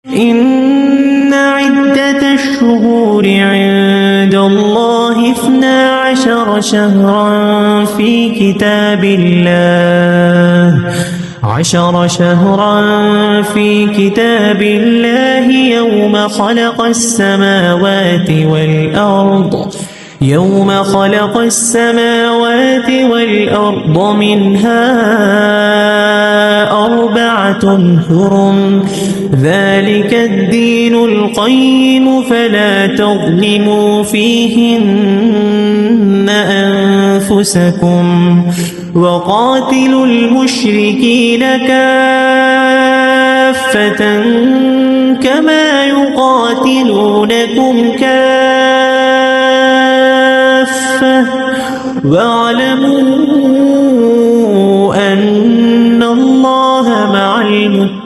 إن عدة الشهور عند الله 12 شهرا في كتاب الله 10 شهرا في كتاب الله يوم خلق السماوات والأرض منها 4 حرم ذلك الدين القيم فلا تظلموا فيهن أنفسكم وقاتلوا المشركين كافة كما يقاتلونكم كافة واعلموا أن الله مع المتقين.